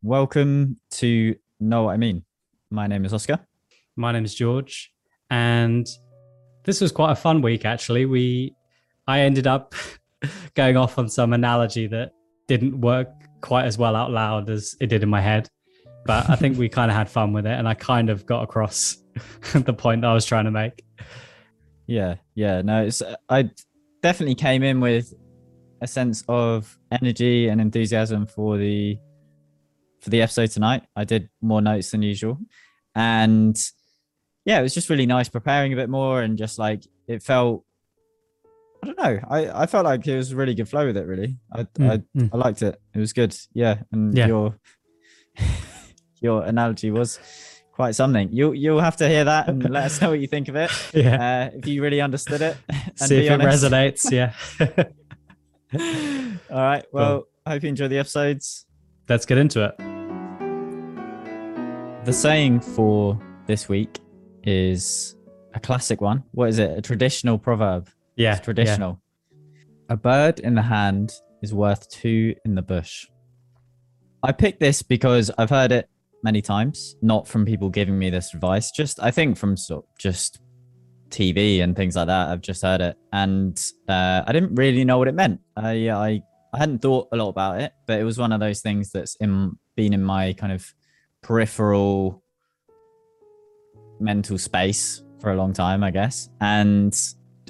Welcome to Know What I Mean. My name is Oscar. My name is George, and this was quite a fun week actually. I ended up going off on some analogy that didn't work quite as well out loud as it did in my head, but I think we kind of had fun with it, and I kind of got across the point that I was trying to make. Yeah. No, I definitely came in with a sense of energy and enthusiasm for the episode tonight. I did more notes than usual, and yeah, it was just really nice preparing a bit more, and just like it felt. I don't know. I felt like it was a really good flow with it. Really, I liked it. It was good. Yeah, and Yeah. your analogy was quite something. You'll have to hear that and let us know what you think of it. Yeah. If you really understood it, and See be if it honest. resonates. Yeah. All right. Well, Cool. I hope you enjoy the episodes. Let's get into it. The saying for this week is a classic one. What is it? A traditional proverb. Yeah. It's traditional. A bird in the hand is worth two in the bush. I picked this because I've heard it many times, not from people giving me this advice, just I think from just TV and things like that. I've just heard it, and I didn't really know what it meant. I hadn't thought a lot about it, but it was one of those things that's been in my kind of peripheral mental space for a long time, I guess. And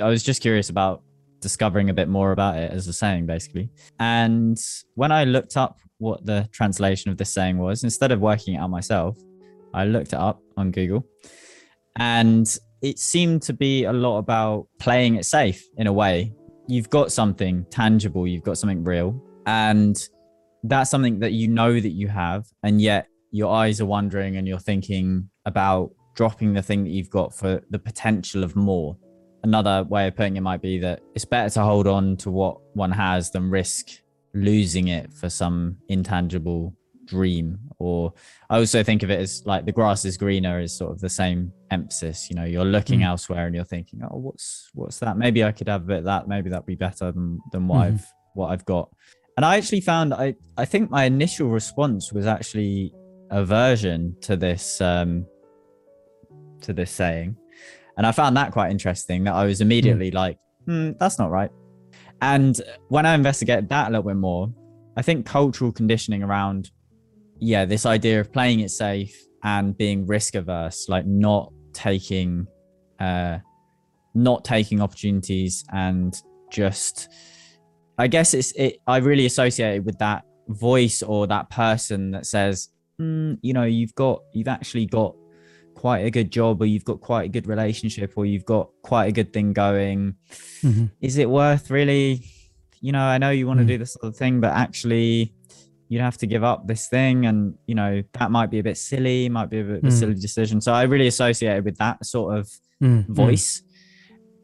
I was just curious about discovering a bit more about it as a saying, basically. And when I looked up what the translation of this saying was, instead of working it out myself, I looked it up on Google, and it seemed to be a lot about playing it safe in a way. You've got something tangible, you've got something real, and that's something that you know that you have, and yet your eyes are wandering and you're thinking about dropping the thing that you've got for the potential of more. Another way of putting it might be that it's better to hold on to what one has than risk losing it for some intangible dream. Or I also think of it as like the grass is greener is sort of the same emphasis. You know, you're looking elsewhere and you're thinking, oh, what's that? Maybe I could have a bit of that. Maybe that'd be better than what I've got. And I actually found I think my initial response was actually aversion to this saying. And I found that quite interesting, that I was immediately like, that's not right. And when I investigated that a little bit more, I think cultural conditioning around, this idea of playing it safe and being risk averse, like not taking opportunities, and just, I guess I really associate it with that voice or that person that says, you've actually got quite a good job, or you've got quite a good relationship, or you've got quite a good thing going. Is it worth really, I know you want to do this sort of thing, but actually you'd have to give up this thing, and that might be a bit silly, might be a bit of a silly decision. So I really associated with that sort of voice.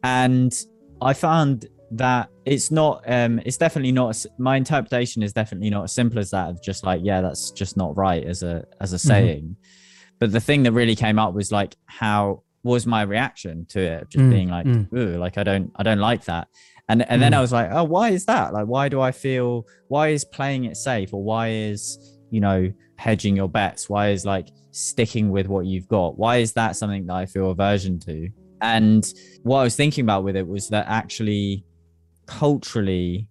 And I found that it's definitely not, my interpretation is definitely not as simple as that, of just like, that's just not right as a saying. But the thing that really came up was like, how was my reaction to it? Just being like, ooh, like I don't like that. And then I was like, oh, why is that? Like, why is playing it safe, or why is, hedging your bets? Why is like sticking with what you've got? Why is that something that I feel aversion to? And what I was thinking about with it was that actually culturally,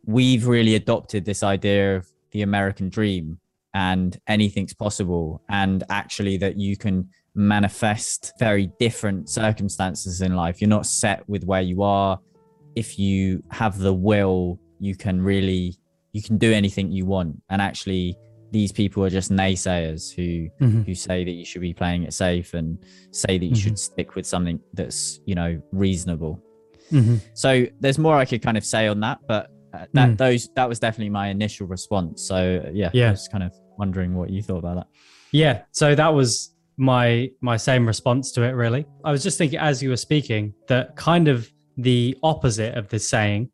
we've really adopted this idea of the American dream, and anything's possible, and actually that you can manifest very different circumstances in life. You're not set with where you are. If you have the will, you can do anything you want. And actually these people are just naysayers who say that you should be playing it safe, and say that you should stick with something that's, reasonable. So there's more I could kind of say on that, but that was definitely my initial response. So I was kind of wondering what you thought about that. Yeah, so that was my same response to it, really. I was just thinking as you were speaking that kind of the opposite of this saying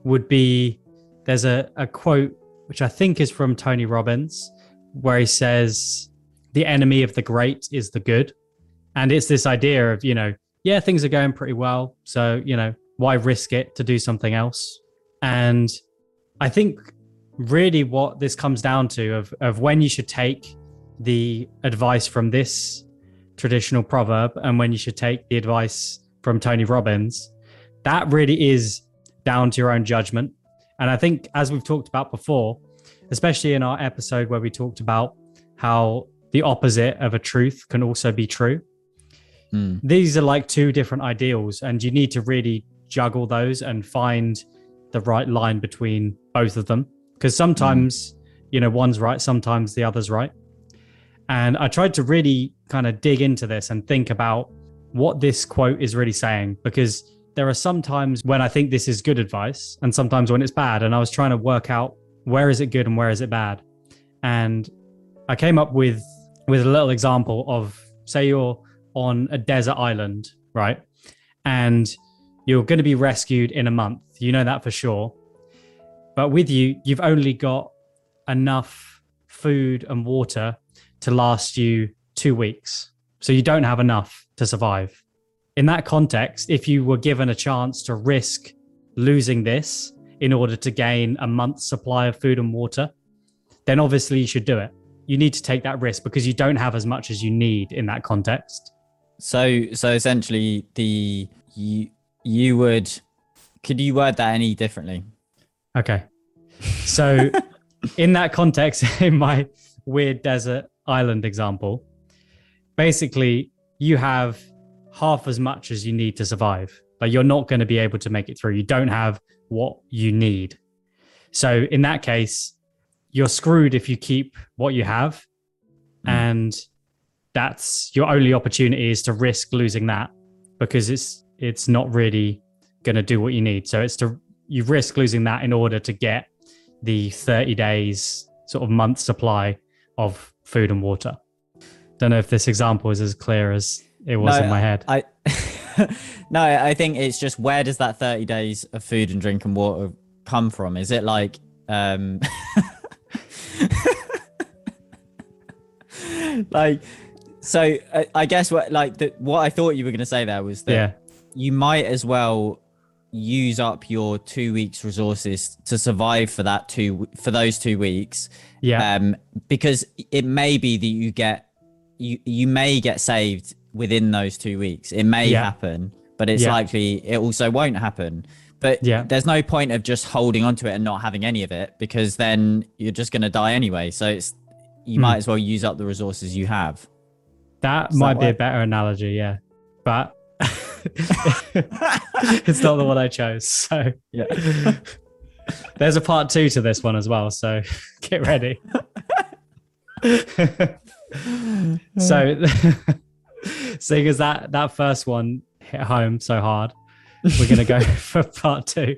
would be, there's a quote which I think is from Tony Robbins, where he says, the enemy of the great is the good. And it's this idea of, things are going pretty well, so, why risk it to do something else? And I think really what this comes down to of when you should take the advice from this traditional proverb and when you should take the advice from Tony Robbins, that really is down to your own judgment. And I think, as we've talked about before, especially in our episode where we talked about how the opposite of a truth can also be true, these are like two different ideals, and you need to really juggle those and find the right line between both of them. Because sometimes, one's right, sometimes the other's right. And I tried to really kind of dig into this and think about what this quote is really saying, because there are some times when I think this is good advice and sometimes when it's bad. And I was trying to work out, where is it good and where is it bad? And I came up with a little example of, say you're on a desert island, right? And you're going to be rescued in a month. You know that for sure. But with you, you've only got enough food and water to last you 2 weeks. So you don't have enough to survive. In that context, if you were given a chance to risk losing this in order to gain a month's supply of food and water, then obviously you should do it. You need to take that risk because you don't have as much as you need in that context. So essentially, you would, could you word that any differently? Okay. So in that context, in my weird desert island example, basically you have half as much as you need to survive. Like, you're not going to be able to make it through. You don't have what you need. So in that case, you're screwed if you keep what you have. And that's your only opportunity, is to risk losing that, because it's not really going to do what you need. So you risk losing that in order to get the 30 days sort of month supply of food and water. Don't know if this example is as clear as it was in my head. No, I think it's just, where does that 30 days of food and drink and water come from? Is it like, like, so I guess what I thought you were going to say there was that you might as well use up your 2 weeks resources to survive for those 2 weeks. Because it may be that you may get saved within those 2 weeks. It may happen, but it's likely it also won't happen. But there's no point of just holding onto it and not having any of it, because then you're just going to die anyway. So you might as well use up the resources you have. That might be a better analogy, but it's not the one I chose. So there's a part 2 to this one as well. So get ready. So seeing as that first one hit home so hard, we're going to go for part 2.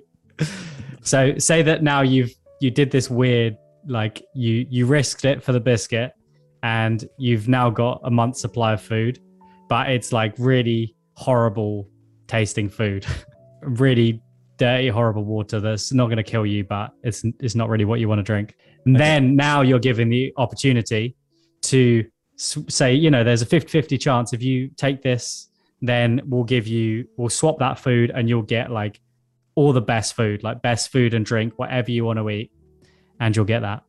So say that now you did this weird, like you risked it for the biscuit, and you've now got a month's supply of food, but it's like really horrible tasting food, really dirty, horrible water that's not going to kill you, but it's not really what you want to drink. And then now you're given the opportunity to say, there's a 50-50 chance if you take this, then we'll swap that food and you'll get like all the best food, like best food and drink, whatever you want to eat, and you'll get that.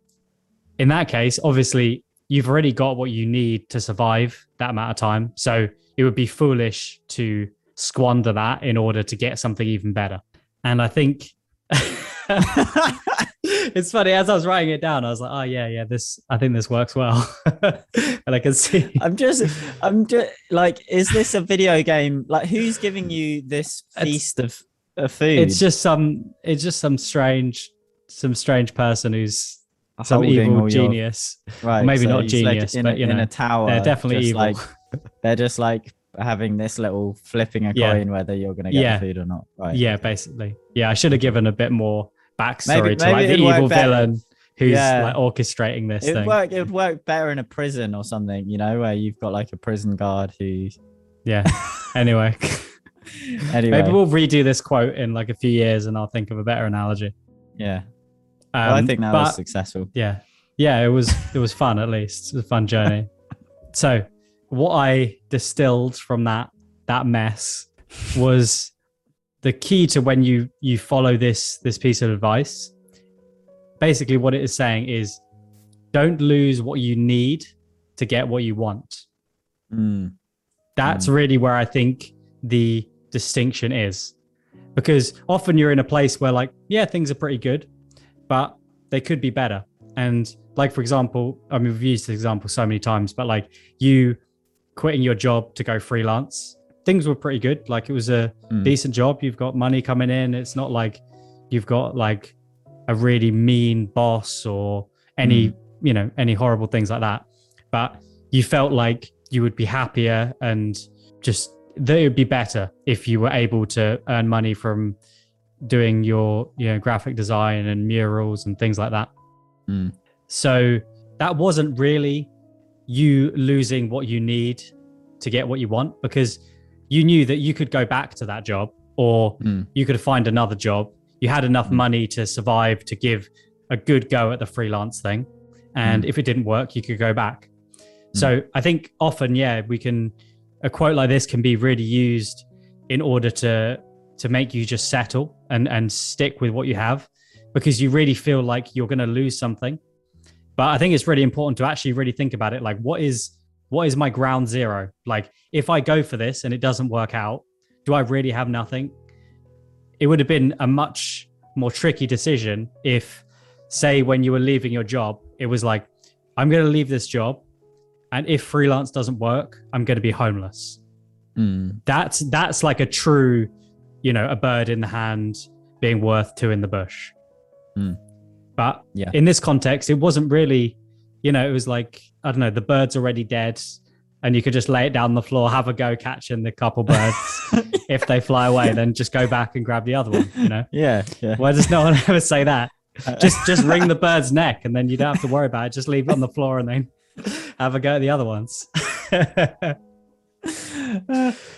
In that case, obviously, you've already got what you need to survive that amount of time. So it would be foolish to squander that in order to get something even better. And I think it's funny, as I was writing it down, I was like, oh I think this works well. And I can see. I'm just like, is this a video game? Like, who's giving you this feast of food? It's just some strange person who's some evil genius, right? Or maybe so not genius, like but in a tower. They're definitely evil. Like, they're just like having this little flipping a coin whether you're going to get the food or not. Right? Yeah, basically. Yeah, I should have given a bit more backstory to like the evil villain who's like orchestrating this thing. It would work better in a prison or something, where you've got like a prison guard who. Yeah. Anyway, maybe we'll redo this quote in like a few years, and I'll think of a better analogy. Yeah. Well, I think that was successful. Yeah. It was fun, at least. It was a fun journey. So what I distilled from that mess was the key to when you follow this piece of advice. basically what it is saying is don't lose what you need to get what you want. That's really where I think the distinction is, because often you're in a place where like, yeah, things are pretty good, but they could be better. And like, for example, I mean, we've used this example so many times, but like you quitting your job to go freelance, things were pretty good. Like it was a decent job. You've got money coming in. It's not like you've got like a really mean boss or any, you know, any horrible things like that. But you felt like you would be happier and just that it would be better if you were able to earn money from doing your, you know, graphic design and murals and things like that. So that wasn't really you losing what you need to get what you want, because you knew that you could go back to that job or you could find another job. You had enough money to survive, to give a good go at the freelance thing. And if it didn't work, you could go back. So I think often, yeah, a quote like this can be really used in order to make you just settle and stick with what you have, because you really feel like you're going to lose something. But I think it's really important to actually really think about it. Like, what is my ground zero? Like, if I go for this and it doesn't work out, do I really have nothing? It would have been a much more tricky decision if, say, when you were leaving your job, it was like, I'm going to leave this job, and if freelance doesn't work, I'm going to be homeless. That's like a true, you know, a bird in the hand being worth two in the bush. But in this context, it wasn't really, you know, it was like, I don't know, the bird's already dead and you could just lay it down on the floor, have a go catching the couple birds. If they fly away, then just go back and grab the other one, you know? Yeah. Why does no one ever say that? Just wring the bird's neck and then you don't have to worry about it. Just leave it on the floor and then have a go at the other ones.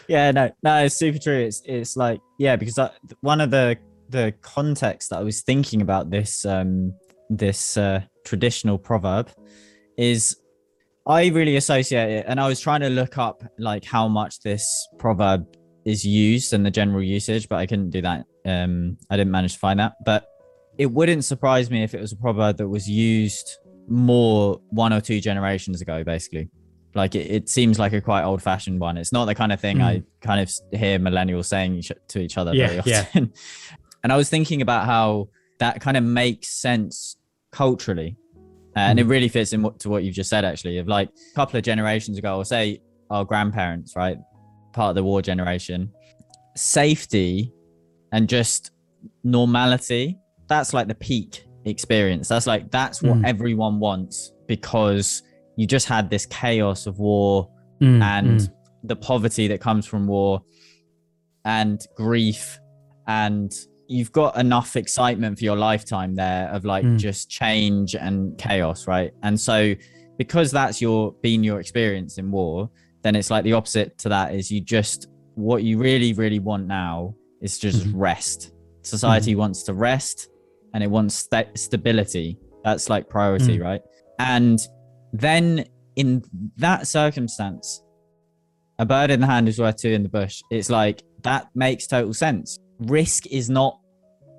Yeah, no, it's super true. It's like, yeah, because one of the context that I was thinking about this traditional proverb is, I really associate it, and I was trying to look up like how much this proverb is used and the general usage, but I couldn't do that. I didn't manage to find that, but it wouldn't surprise me if it was a proverb that was used more 1 or 2 generations ago, basically. Like it seems like a quite old-fashioned one. It's not the kind of thing I kind of hear millennials saying to each other very often. And I was thinking about how that kind of makes sense culturally. And it really fits in to what you've just said, actually, of like a couple of generations ago, or say our grandparents, right? Part of the war generation, safety and just normality, that's like the peak experience. That's what everyone wants, because you just had this chaos of war and the poverty that comes from war and grief, and you've got enough excitement for your lifetime there of like just change and chaos, right? And so because that's been your experience in war, then it's like the opposite to that is what you really, really want now is just rest. Society wants to rest and it wants stability. That's like priority, right? And then in that circumstance, a bird in the hand is worth two in the bush. It's like, that makes total sense. Risk is not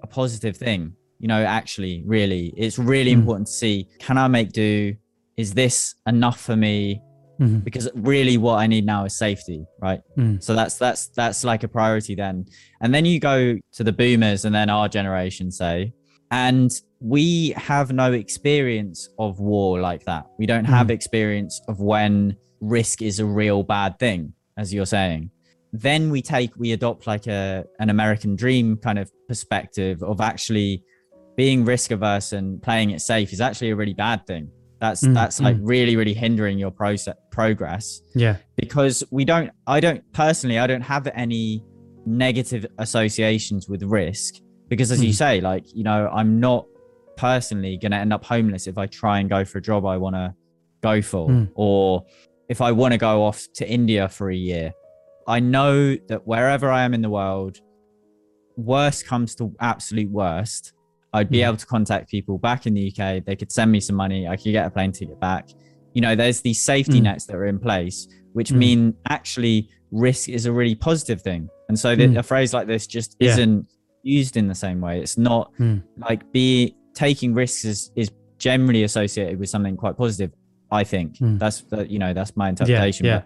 a positive thing, you know, actually, really. It's really important to see, can I make do? Is this enough for me? Because really what I need now is safety, right? So that's like a priority then. And then you go to the boomers and then our generation, say, and we have no experience of war like that. We don't have experience of when risk is a real bad thing, as you're saying. Then we adopt like an American dream kind of perspective of actually being risk averse and playing it safe is actually a really bad thing. That's like really, really hindering your progress. Yeah. Because I don't have any negative associations with risk, because as you say, like, you know, I'm not personally going to end up homeless if I try and go for a job I want to go for, or if I want to go off to India for a year. I know that wherever I am in the world, worst comes to absolute worst, I'd be able to contact people back in the UK. They could send me some money. I could get a plane ticket back. You know, there's these safety nets that are in place, which mean actually risk is a really positive thing. And so a phrase like this just isn't used in the same way. It's not like taking risks is generally associated with something quite positive. I think that's my interpretation. Yeah.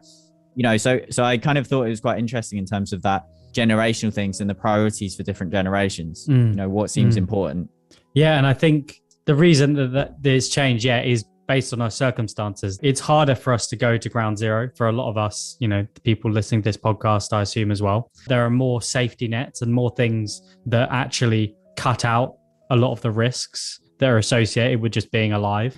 But, so I kind of thought it was quite interesting in terms of that generational things and the priorities for different generations. What seems important. Yeah, and I think the reason that there's change, is based on our circumstances. It's harder for us to go to ground zero for a lot of us, the people listening to this podcast, I assume as well. There are more safety nets and more things that actually cut out a lot of the risks that are associated with just being alive.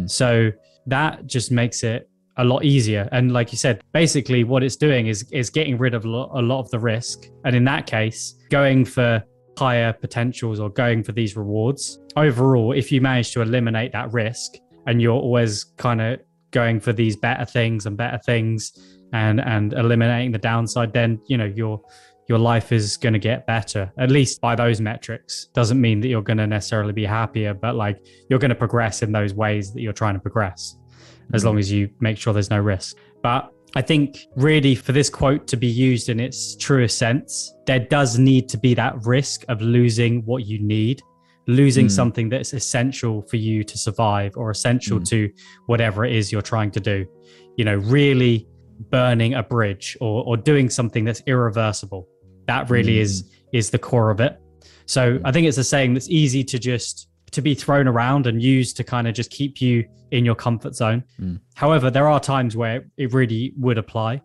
So that just makes it a lot easier. And like you said, basically what it's doing is getting rid of a lot of the risk. And in that case, going for higher potentials or going for these rewards. Overall, if you manage to eliminate that risk and you're always kind of going for these better things and eliminating the downside, then, your life is going to get better, at least by those metrics. Doesn't mean that you're going to necessarily be happier, but like you're going to progress in those ways that you're trying to progress, as long as you make sure there's no risk. But I think really for this quote to be used in its truest sense, there does need to be that risk of losing what you need, losing something that's essential for you to survive or essential to whatever it is you're trying to do. Really burning a bridge or doing something that's irreversible. That really is the core of it. So I think it's a saying that's easy to be thrown around and used to kind of just keep you in your comfort zone. However, there are times where it really would apply,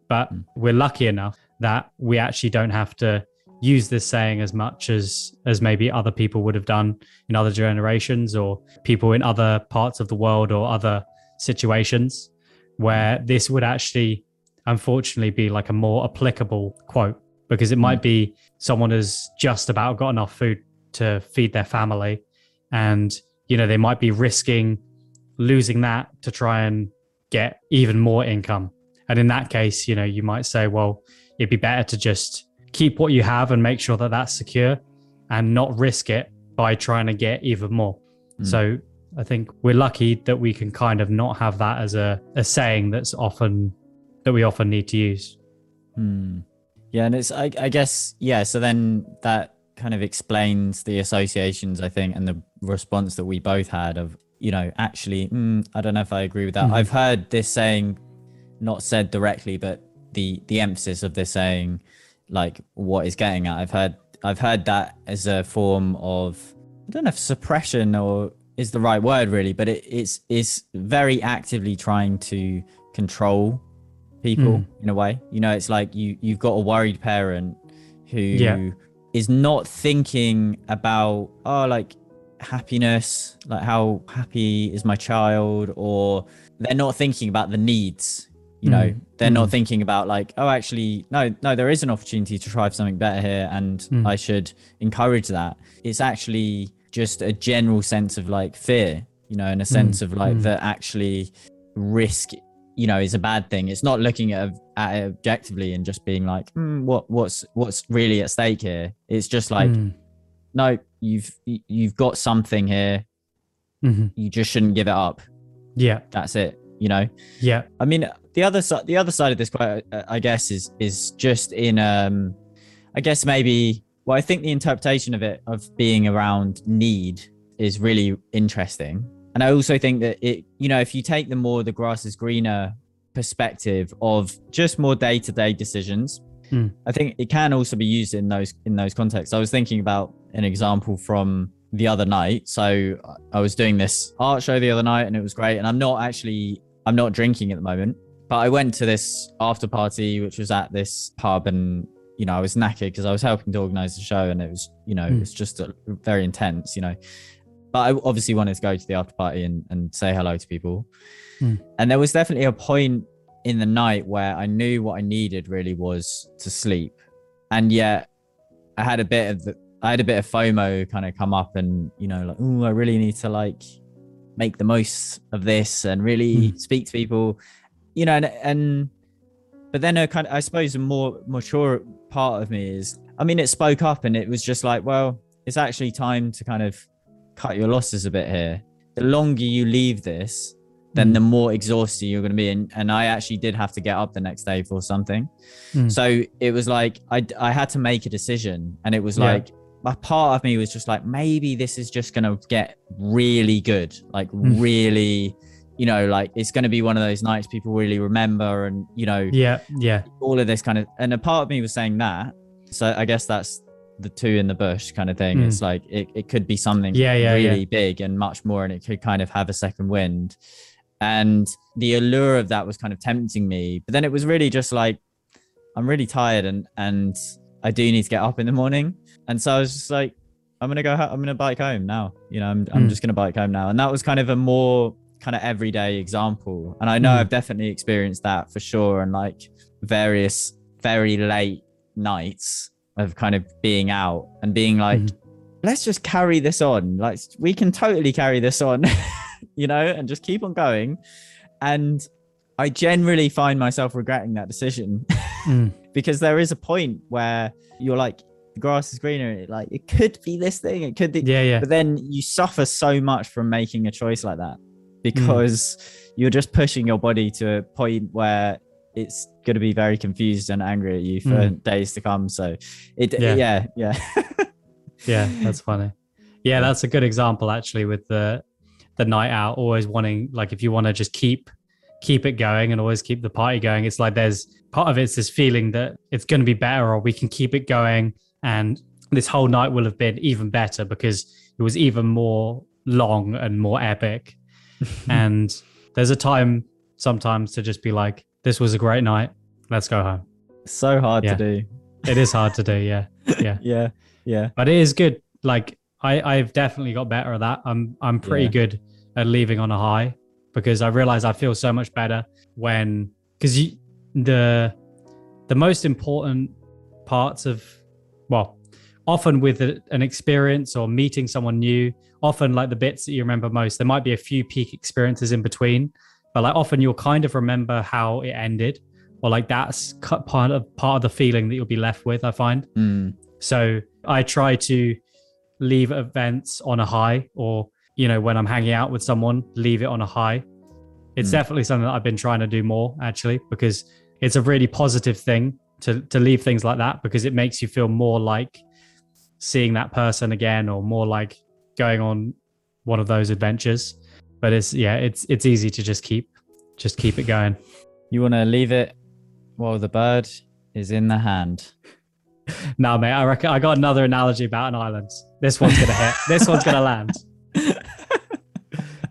but we're lucky enough that we actually don't have to use this saying as much as maybe other people would have done in other generations or people in other parts of the world or other situations, where this would actually, unfortunately, be like a more applicable quote, because it might be someone has just about got enough food to feed their family, and they might be risking losing that to try and get even more income. And in that case, you might say, well, it'd be better to just keep what you have and make sure that that's secure and not risk it by trying to get even more. So I think we're lucky that we can kind of not have that as a saying that we often need to use. Yeah, and it's I guess, so then that kind of explains the associations, I think, and the response that we both had of, actually, I don't know if I agree with that. I've heard this saying not said directly, but the emphasis of this saying, like what it's getting at, I've heard that as a form of, I don't know if suppression or is the right word really, but it's very actively trying to control people in a way. It's like you've got a worried parent who is not thinking about like happiness, like how happy is my child, or they're not thinking about the needs. They're not thinking about like, oh, actually, no, there is an opportunity to try for something better here, and I should encourage that. It's actually just a general sense of like fear, and a sense of like that actually risk, is a bad thing. It's not looking at it objectively and just being like, what's really at stake here. It's just like, no, you've got something here. You just shouldn't give it up. Yeah, that's it. Yeah. I mean, the other side of this quote, I guess, is just in I guess maybe. Well, I think the interpretation of it, of being around need, is really interesting. And I also think that it, if you take the grass is greener perspective of just more day-to-day decisions, I think it can also be used in those contexts. I was thinking about an example from the other night. So I was doing this art show the other night and it was great. And I'm not drinking at the moment, but I went to this after party, which was at this pub, and I was knackered because I was helping to organize the show, and it was, it was just very intense, but I obviously wanted to go to the after party and say hello to people. And there was definitely a point in the night where I knew what I needed really was to sleep. And yet I had a bit of FOMO kind of come up, and, like, oh, I really need to like make the most of this and really speak to people, but then I suppose a more mature part of me it spoke up, and it was just like, well, it's actually time to kind of cut your losses a bit here. The longer you leave this, then the more exhausted you're going to be. And I actually did have to get up the next day for something. So it was like, I had to make a decision, and it was like, a part of me was just like, maybe this is just going to get really good. Like really, you know, like it's going to be one of those nights people really remember, and, you know, yeah, all of this kind of, and a part of me was saying that. So I guess that's the two in the bush kind of thing. It's like, it could be something really big and much more, and it could kind of have a second wind. And the allure of that was kind of tempting me. But then it was really just like, I'm really tired, and I do need to get up in the morning. And so I was just like, I'm going to bike home now. You know, I'm just going to bike home now. And that was kind of a more kind of everyday example. And I know I've definitely experienced that for sure. And like various very late nights of kind of being out and being like, let's just carry this on. Like, we can totally carry this on, you know, and just keep on going. And I generally find myself regretting that decision because there is a point where you're like, the grass is greener. Like, it could be this thing. It could be. But then you suffer so much from making a choice like that, because you're just pushing your body to a point where it's going to be very confused and angry at you for days to come. So yeah, that's funny. Yeah, that's a good example actually, with the night out, always wanting, like, if you want to just keep it going and always keep the party going, it's like there's part of it's this feeling that it's going to be better, or we can keep it going, and this whole night will have been even better because it was even more long and more epic. And there's a time sometimes to just be like, this was a great night, let's go home. So hard to do. It is hard to do. Yeah. But it is good. Like, I've definitely got better at that. I'm pretty good at leaving on a high, because I realize I feel so much better when, because the most important parts of, well, often with an experience or meeting someone new, often like the bits that you remember most, there might be a few peak experiences in between, but like often you'll kind of remember how it ended, or like that's part of the feeling that you'll be left with, I find. So I try to leave events on a high, or, you know, when I'm hanging out with someone, leave it on a high. It's definitely something that I've been trying to do more, actually, because it's a really positive thing to leave things like that, because it makes you feel more like seeing that person again, or more like going on one of those adventures. But it's easy to just keep it going. You want to leave it while the bird is in the hand. No, mate, I reckon I got another analogy about an island. This one's gonna hit. This one's gonna land.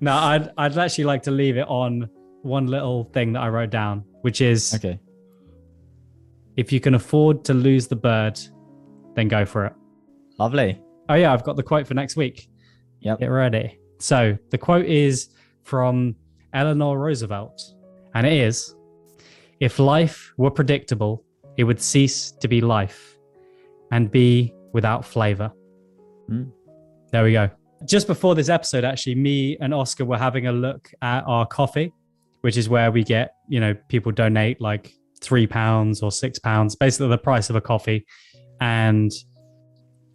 No, I'd actually like to leave it on one little thing that I wrote down, which is, okay, if you can afford to lose the bird, then go for it. Lovely. Oh yeah, I've got the quote for next week. Yep. Get ready. So the quote is from Eleanor Roosevelt, and it is, "If life were predictable, it would cease to be life and be without flavor." There we go. Just before this episode, actually, me and Oscar were having a look at our coffee, which is where we get, you know, people donate like £3 or £6, basically the price of a coffee. And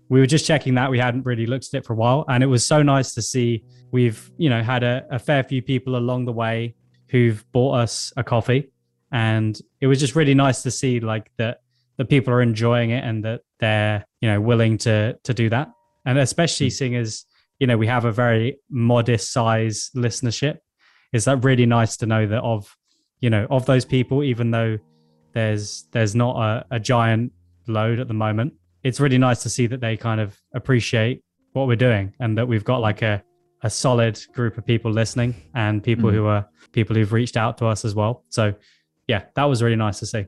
we were just checking that. We hadn't really looked at it for a while. And it was so nice to see we've, you know, had a fair few people along the way who've bought us a coffee. And it was just really nice to see like that the people are enjoying it, and that they're, you know, willing to do that. And especially seeing as, you know, we have a very modest size listenership, is that really nice to know that of those people, even though there's not a giant load at the moment, it's really nice to see that they kind of appreciate what we're doing, and that we've got like a solid group of people listening, and people who've reached out to us as well. So yeah, that was really nice to see.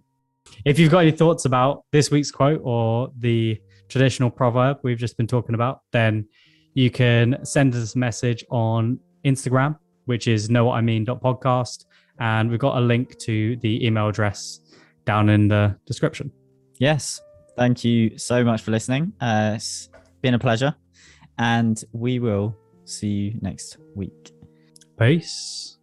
If you've got any thoughts about this week's quote or the traditional proverb we've just been talking about, then you can send us a message on Instagram, which is knowwhatimean.podcast. And we've got a link to the email address down in the description. Yes. Thank you so much for listening. It's been a pleasure. And we will see you next week. Peace.